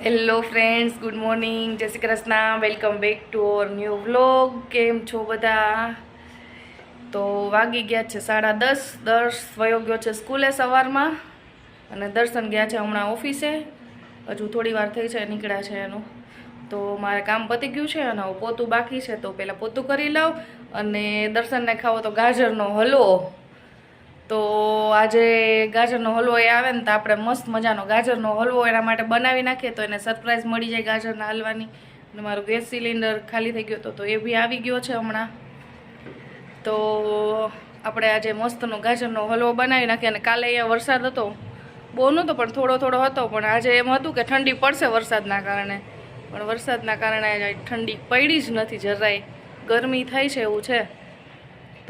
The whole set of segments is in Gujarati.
હેલો ફ્રેન્ડ્સ, ગુડ મોર્નિંગ, જય Shri Krishna, welcome back to our new vlog. કેમ છો બધા? તો વાગી ગયા છે 10:30. દર્શ વયો ગયો છે સ્કૂલે સવારમાં અને દર્શન ગયા છે હમણાં ઓફિસે. હજુ થોડી વાર થઈ છે નીકળ્યા છે એનું. તો મારે કામ પતી ગયું છે અને પોતું બાકી છે, તો પહેલાં પોતું કરી લઉં. અને દર્શનને ખાવો તો ગાજરનો હલવો. તો આજે ગાજરનો હલવો એ આવે ને તો આપણે મસ્ત મજાનો ગાજરનો હલવો એના માટે બનાવી નાખીએ તો એને સરપ્રાઈઝ મળી જાય ગાજરના હલવાની. અને મારું ગેસ સિલિન્ડર ખાલી થઈ ગયો તો એ બી આવી ગયો છે હમણાં. તો આપણે આજે મસ્તનો ગાજરનો હલવો બનાવી નાખીએ. અને કાલે અહીંયા વરસાદ હતો, બહુ નહોતો પણ થોડો થોડો હતો. પણ આજે એમ હતું કે ઠંડી પડશે વરસાદના કારણે, પણ વરસાદના કારણે ઠંડી પડી જ નથી જરાય. ગરમી થાય છે એવું છે.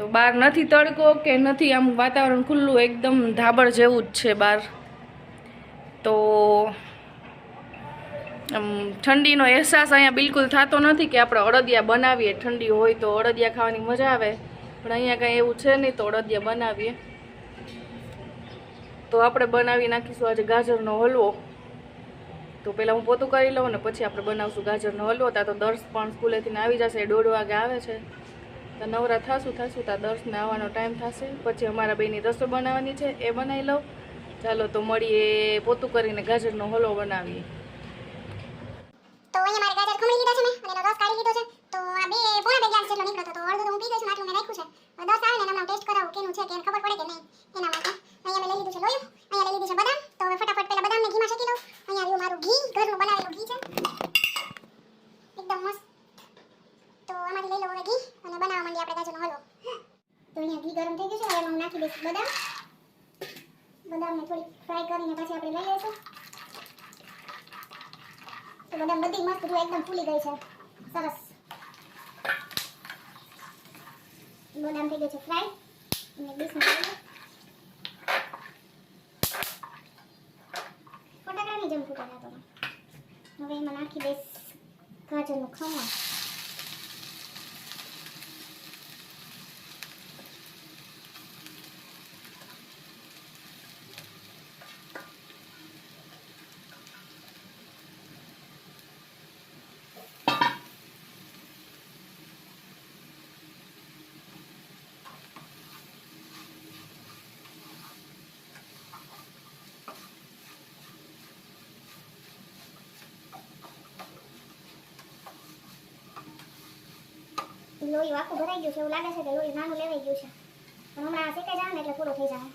તો બહાર નથી તડકો કે નથી, આમ વાતાવરણ ખુલ્લું એકદમ ધાબળ જેવું જ છે બહાર. તો આમ ઠંડીનો અહેસાસ અહીંયા બિલકુલ થતો નથી કે આપણે અડદિયા બનાવીએ. ઠંડી હોય તો અડદિયા ખાવાની મજા આવે, પણ અહીંયા કાંઈ એવું છે નહીં તો અડદિયા બનાવીએ. તો આપણે બનાવી નાખીશું આજે ગાજરનો હલવો. તો પહેલાં હું પોતું કરી લઉં ને પછી આપણે બનાવશું ગાજરનો હલવો. ત્યાં તો દર્શ પણ સ્કૂલેથી આવી જશે, 1:30 વાગે આવે છે. તો નવરા થશું ત્યાં દર્શને આવવાનો ટાઈમ થશે. પછી અમારા બેની રસોઈ બનાવવાની છે, એ બનાવી લઉં. ચાલો તો મળીએ, પોતું કરીને ગાજરનો હલવો બનાવીએ. તો અહીંયા મારે ગાજર ખમણી લીધા છે મેં અને એનો રસ કાઢી લીધો છે. તો આ પોણા 2 ગ્લાસ જેટલો નીકળ્યો તો અડધો તો હું પી ગઈ છું, આટલું મેં રાખ્યું છે. હવે 10 આવે ને હમણાં ટેસ્ટ કરાવું કેનું છે, કે એને ખબર પડે કે નહીં એના માટે. અહીંયા મેં લઈ લીધું છે લોયું, અહીંયા લઈ લીધું છે બદામ. તો હવે ફટાફટ પહેલા બદામને ઘીમાં શેકી લઉં. અહીંયા આવ્યું મારું ઘી, ઘરનું બનાવેલું ઘી છે, એકદમ મસ્ત. તો આમાંથી લઈ લઉં હવે ઘી અને બનાવવા માંડીએ આપણે ગાજરનો હલવો. તો અહીંયા ઘી ગરમ થઈ ગયું છે, હવે હું નાખી દઈશ બદામને થોડી ફ્રાય કરીને પછી આપણે લઈ લઈશું. તો બદામ બધી મસ્ત જો એકદમ ફૂલી ગઈ છે, સરસ. બદામ થઈ ગઈ છે ફ્રાય અને ડીશમાં લઈ લઉં. ફટાકડાની જેમ ફૂટે છે. તો હવે એમાં નાખી દઈશ ગાજરનું ખમણ. લોહી આખું ભરાઈ ગયું છે, એવું લાગે છે કે લોહી નાનું લેવાઈ ગયું છે. પણ હમણાં શેકાઈ જાય ને એટલે પૂરો થઈ જાય.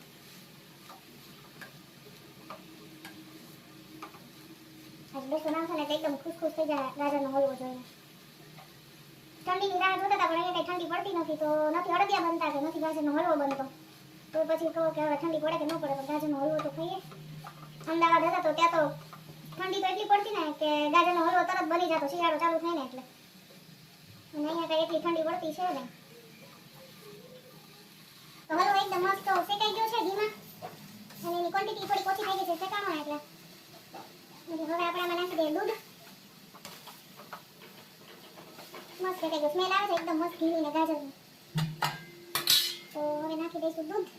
આજે બેસો નામ છે ને એટલે એકદમ ખુશ થઈ જાય ગાજરનો હલવો જોઈએ. ઠંડીની રાહ જોતા હતા પણ અહીંયા કઈ ઠંડી પડતી નથી, તો નથી અડદિયા બનતા કે નથી ગાજરનો હલવો બનતો. તો પછી કહો કે હવે ઠંડી પડે કે ન પડે, પણ ગાજરનો હલવો તો ખાઈએ. અમદાવાદ હતા તો ત્યાં તો ઠંડી તો એટલી પડતી ને કે ગાજરનો હલવો તરત બની જતો, શિયાળો ચાલુ થાય ને એટલે. અને અહીંયા કઈ એટલી ઠંડી પડતી છે ને. તો હલવો એકદમ મસ્ત શેકાઈ ગયો છે ઘીમાં અને એની ક્વોન્ટિટી થોડી ઓછી થઈ ગઈ છે શેકાણો એટલે. હવે આપણે આમાં નાખી દઈએ દૂધ. મસ્ત શેકાઈ ગયો, સ્મેલ આવે છે એકદમ મસ્ત ઘીની ને ગાજરની. તો હવે નાખી દઈશું દૂધ.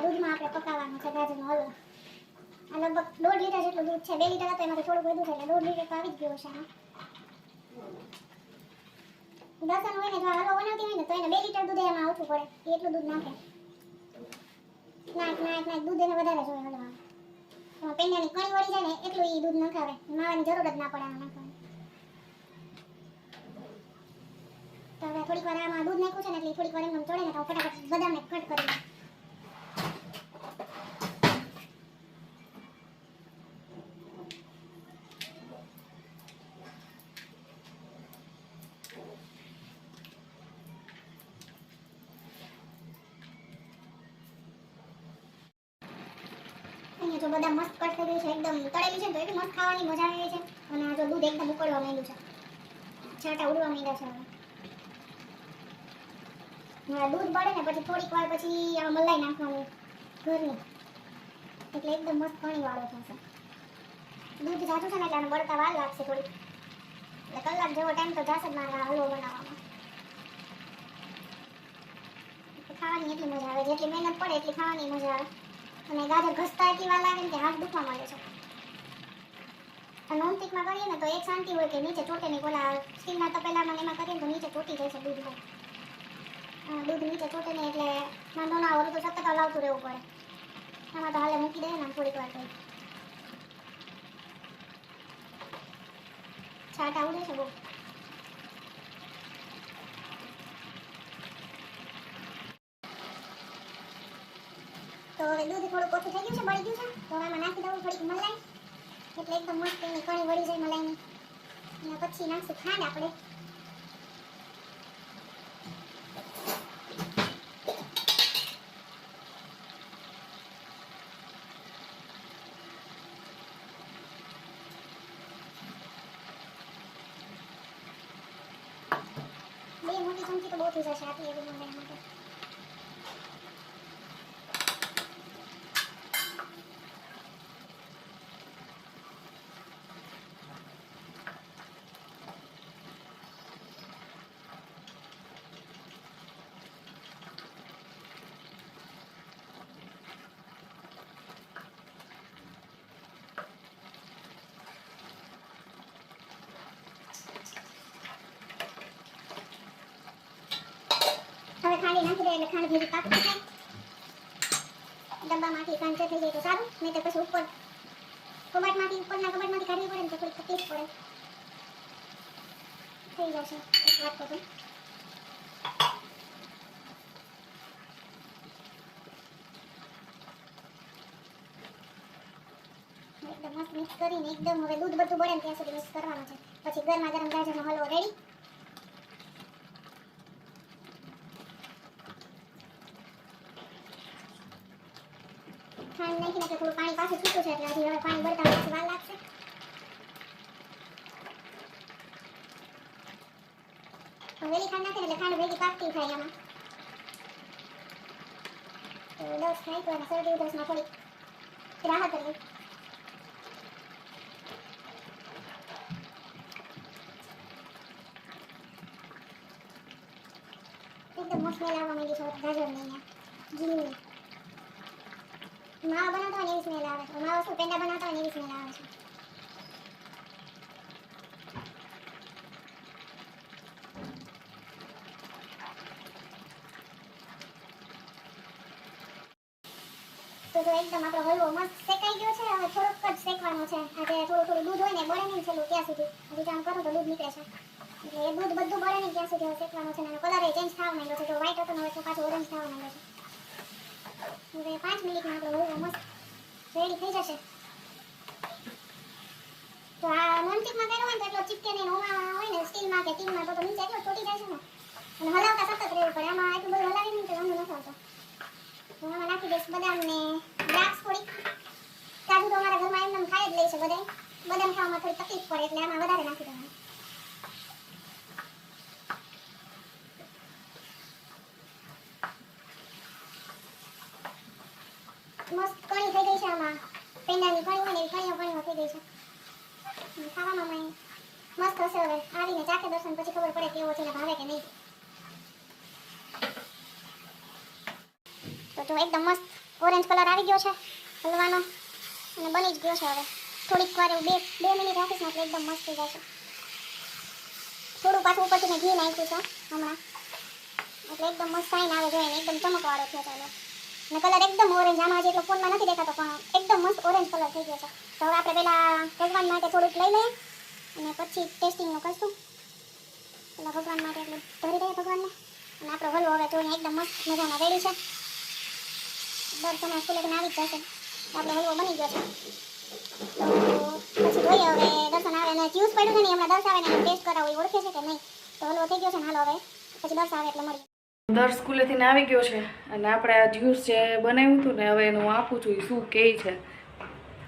દૂધમાં આપણે પકાવવાનું છે ગાજરનો હલવો. આ લગભગ 1.5 લીટર જેટલું દૂધ છે. 2 લીટર હતું એમાંથી થોડુંક વધુ છે એટલે 1.5 લીટર તો આવી જ ગયું છે. દર્શન હોય ને જો હલવો બનાવતી હોય ને તો એને 2 લીટર દૂધ એમાં ઓછું પડે, એટલું દૂધ નાખે. નાખ દૂધ એને વધારે જોઈએ હલવામાં. એમાં પેંડાની કણી વળી જાય ને એટલું એ દૂધ નખાવે, માવાની જરૂર જ ના પડે આમાં નાખવાની. તો હવે થોડીક વાર આમાં દૂધ નાખ્યું છે ને એટલે થોડીક વાર એમ ચડે ને તો ફટાફટ બદામને કટ કરી દઉં. જો બદામ મસ્ત કટ થઈ ગયું છે, એકદમ તળેલી છે તો એટલી મસ્ત ખાવાની મજા આવી છે. અને આ જો દૂધ એકદમ ઉકળવા માંડ્યું છે, છાંટા ઉડવા માંડ્યા છે. હવે દૂધ બળે ને પછી થોડીક વાર પછી આ મલાઈ નાખવાની ઘરની, એટલે એકદમ મસ્ત પાણી વાળો થશે. દૂધ જાજુ છે ને એટલે આને બળતા વાર લાગશે થોડી. તો હવે થોડીક વાર આમાં દૂધ નાખ્યું છે ને એટલે થોડીક વાર એને ચડે ને તો ફટાફટ બદામને કટ કરી દઉં. અહીંયા જો બદામ મસ્ત કટ થઈ ગયું છે, એકદમ તળેલી છે તો એટલી મસ્ત ખાવાની મજા આવે છે. અને આ દૂધ બળે ને પછી થોડીક વાર પછી આ મલાઈ નાખવાની ઘરની, એટલે એકદમ મસ્ત પાણી વાળો થશે. એટલે કલાક જેવો ટાઈમ તો જશે જ મારા હલવો બનાવવામાં. ખાવાની એટલી મજા આવે, જેટલી મહેનત પડે એટલી ખાવાની મજા આવે. અને ગાજર ઘસતા એટલી વાર લાગે ને કે હાથ દુખવા માંડે છે. અને નોનસ્ટિકમાં કરીએ ને તો એક શાંતિ હોય કે નીચે ચોટે નહીં. ઓલા સ્ટીલના તપેલામાં એમાં કરીએ ને તો નીચે ચોટી જાય છે દૂધ હોય. દૂધ નીચે ચોટે નહીં એટલે વાંધો ના હોય, તો સતત હલાવતું રહેવું પડે. આમાં તો હાલે મૂકી દે ને થોડીક વાર થઈ છાટા ઉડે છે બહુ. તો હવે દૂધ થોડું ઓછું થઈ ગયું છે, બળી ગયું છે. તો આમાં નાખી દઉં થોડીક મલાઈ, એટલે એકદમ મસ્ત એની કણી વળી જાય મલાઈની. અને પછી નાખશું ખાંડ આપણે. બે મોટી ચમચી તો બહુ થઈ જશે આટલી એવી મલાઈ માટે. હવે ખાંડી નાખી દે એટલે ખાંડ ભેગી પાકતી થાય. ડબ્બામાંથી ખાંડ થઈ જાય તો સારું, નહીં તો પછી ઉપર કબાટમાંથી ઉપરના કબાટમાંથી કાઢવી પડે ને તો થોડી તકલીફ પડે. થઈ જશે એક વાત તો. એકદમ મસ્ત મિક્સ કરીને એકદમ હવે દૂધ બધું બળે ને ત્યાં સુધી મિક્સ કરવાનું છે. પછી ગરમા ગરમ ગાજરનો હલવો રેડી. ખાંડ નાખીને એટલે થોડું પાણી પાછું છૂટું છે એટલે હજી હવે પાણી બળતા પછી વાર લાગશે. વેલી ખાંડ નાખીને એટલે ખાંડ ભેગી પાકતી થાય એમાં. તો 10 થાય તો એના શરદી ઉધરસમાં થોડીક રાહત રહે. એકદમ મસ્ત સ્મેલ આવવા માંડી છે ગાજરની અહીંયા જીની. માવા બનાવતા હોય ને એવી સ્મેલ આવે છે. માવા શું પેંડા બનાવતા હોય ને એવી સ્મેલ આવે છે. તો જો એકદમ આપણો હલવો મસ્ત શેકાઈ ગયો છે. હવે થોડોક જ શેકવાનો છે. આજે થોડું દૂધ હોય ને બળે નહીં છેલ્લું ત્યાં સુધી. હજી આમ કરું તો દૂધ નીકળે છે એટલે એ દૂધ બધું બળે નહીં ત્યાં સુધી હવે શેકવાનો છે. એનો કલર ચેન્જ થવા માંડ્યો છે. જો વ્હાઈટ હતો ને હવે પાછો ઓરેન્જ થવા માંડ્યો છે. હવે 5 મિનિટમાં આપણો હલવો મસ્ત રેડી થઈ જશે. તો આ નોનસ્ટિકમાં કર્યો હોય ને તો એટલો ચીપકે નહીં. ઓમાં હોય ને સ્ટીલમાં કે ટીનમાં તો નીચે એટલો ચોટી જાય છે ને. અને હલાવતા સતત રહેવું પડે. આમાં એટલું બધું હલાવી નહીં તો વાંધો નથી આવતો. તો આમાં નાખી દઈશ બદામ ને દ્રાક્ષ થોડીક. કાજુ તો અમારા ઘરમાં એમનેમ ખાઈ જ લે છે બધાય. બદામ ખાવામાં થોડી તકલીફ પડે એટલે આમાં વધારે નાખી દેવાનું. મસ્ત કણી થઈ ગઈ છે આમાં. પેંડાની કણી હોય ને એવી કણીઓ થઈ ગઈ છે. ખાવામાં મસ્ત હશે. હવે આવીને ચાખે દર્શન પછી ખબર પડે કેવો છે ને ભાવે કે નહીં. તો જો એકદમ મસ્ત ઓરેન્જ કલર આવી ગયો છે હલવાનો અને બની જ ગયો છે. હવે થોડીક વાર એવું 2 મિનિટ રાખીશ ને એટલે એકદમ મસ્ત થઈ જશે. થોડું પાછું ઉપરથી મેં ઘી નાખ્યું છે હમણાં એટલે એકદમ મસ્ત સાઈન આવે જોઈએ ને એકદમ ચમકવાળો છે. ચાલો અને કલર એકદમ ઓરેન્જ. આમાં હજી એટલો ફોનમાં નથી દેખાતો પણ એકદમ મસ્ત ઓરેન્જ કલર થઈ ગયો છે. તો હવે આપણે પહેલાં ભગવાન માટે થોડુંક લઈ લઈએ અને પછી ટેસ્ટિંગનું કરશું. પહેલાં ભગવાન માટે એટલું ધરી દઈએ ભગવાનને. અને આપણો હલવો હવે જોઈને એકદમ મસ્ત મજાનો રેડી છે. દર સમય સ્કૂલેથી આવી જ જશે. આપણો હલવો બની ગયો છે. તો પછી જોઈએ હવે દર્શન આવે અને જ્યુસ પડ્યું છે ને હમણાં દર્શ આવે ને ટેસ્ટ કરાવો એ ઓળખે છે કે નહીં. તો હલવો થઈ ગયો છે ને હાલો હવે પછી દર્શ આવે એટલે મળીએ. દર સ્કૂલેથી આવી ગયો છે અને આપણે આ જ્યુસ જે બનાવ્યું હતું ને હવે એનું હું આપું છું એ શું કહે છે.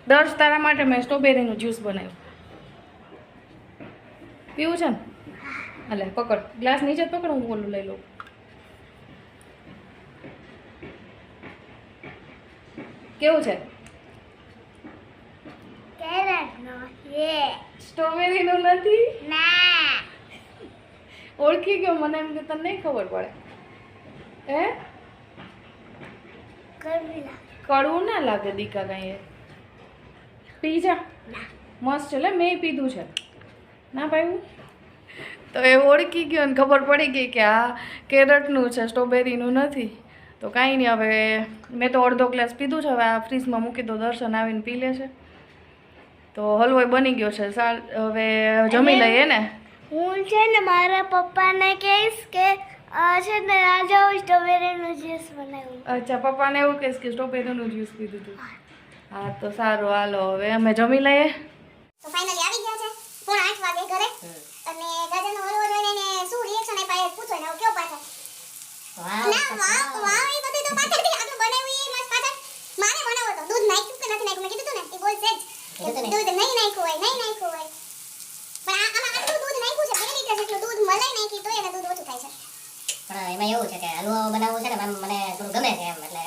દર્શ તારા માટે મેં સ્ટ્રોબેરીનું જ્યુસ બનાવ્યું. પીવું છે ને? હાલે પકડ, ગ્લાસ નીચે જ પકડ, હું ઓલું લઈ લઉં. કેવું છે? કેરેટનો છે. સ્ટ્રોબેરીનું નથી? ના ઓળખી ગયો, મને એમ કે તને નહીં ખબર પડે. હે કડવું ના લાગે દીકા કઈ. પી જા, મસ્ત છે. લે મેં પીધું છે. ના ભાઈ તો એ ઓળખી ગયો ને ખબર પડી ગઈ કે આ કેરટનું છે, સ્ટ્રોબેરીનું નથી. તો કાંઈ નહીં, હવે મેં તો અડધો ગ્લાસ પીધું છે. હવે આ ફ્રીજમાં મૂકી દો, દર્શન આવીને પી લે છે. તો હલવો બની ગયો છે. હવે જમી લઈએ ને. હું છે ને મારા પપ્પાને કહીશ કે છે ને રાજા સ્ટ્રોબેરીનું જ્યુસ બનાવ્યું. અચ્છા, પપ્પાને એવું કહીશ કે સ્ટ્રોબેરીનું જ્યુસ પીધું હતું. હા તો સારું, હાલો હવે અમે જમી લઈએ. તો ફાઇનલી આવી ગયા છે 7:30 વાગે ઘરે. અને ગાજરનો હલવો જોઈને એને શું રિએક્શન આપ્યા એ પૂછો ને કેવો પાછળ. ના વાહ વાહ, એ બધું તો પાછળથી આટલું બનાવ્યું એ મસ્ત પાછળ. મારે બનાવો તો દૂધ નાખ્યું કે નથી નાખ્યું મેં કીધું તું ને એ બોલશે જ દૂધ નહીં નાખ્યું હોય, નહીં નાખ્યું હોય. પણ આમાં આટલું દૂધ નાખ્યું છે 2 લીટર જેટલું દૂધ મલાઈ નાખી તો એને દૂધ ઓછું થાય છે. પણ એમાં એવું છે કે હલવો બનાવવું છે ને મને થોડું ગમે છે એમ, એટલે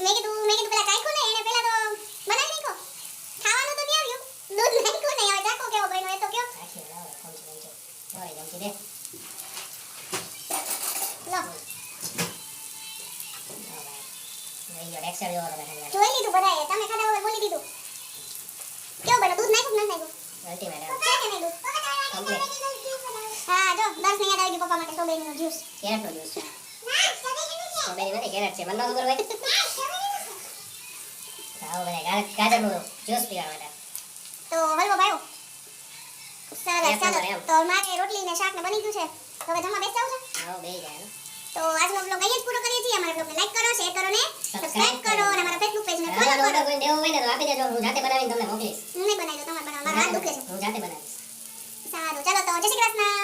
મેં કીધું પેલા ચાખ્યું ને એને પેલા તો બનાવી નાખો. ખાવાનું તો નહીં આવ્યું, દૂધ નાખ્યું નહીં. હવે ચાખો કેવો બન્યો એ તો કયો. આખી લાવો કોણ છે જો જોઈ જમતી દે લો લઈ ગયો ટેક્સચર જોવો તમે ખાલી જોઈ લીધું બધાએ, તમે ખાધા વગર બોલી દીધું. કેવો બન્યો, દૂધ નાખ્યું કે નથી નાખ્યું? અલ્ટિમેટ છે કે નહીં દૂધ? હા જો દર્શને યાદ આવી ગયું પપ્પા માટે સ્ટ્રોબેરીનું જ્યુસ. કેરટનો જ્યુસ છે. સ્ટ્રોબેરી નથી, કેરટ છે. મને ન ખબર હોય. આવો બધા ગાજરનું જ્યુસ પીવા માટે. તો હલવો ભાયો સરસ. એક ચાલો નંબર એમ. તો મારે રોટલી ને શાક ને બની ગયું છે. તો હવે જમવા બેસી જાવ છે. આવો બે જાય તો આજનો બ્લોગ અહીં જ પૂરો કરીએ છીએ. અમારા બ્લોગને લાઈક કરો, શેર કરો ને સબસ્ક્રાઇબ કરો અને અમારા ફેસબુક પેજને ફોલો ખાવાનો કરો. ઓર્ડર કોઈ દેવો હોય ને તો આપી દેજો, હું જાતે બનાવીને તમને મોકલીશ. હું નહીં બનાવી દઉં, તમારે બનાવવા. મારા હાથ દુખે છે. હું જાતે બનાવીશ. સારું ચાલો તો જય શ્રી કૃષ્ણ.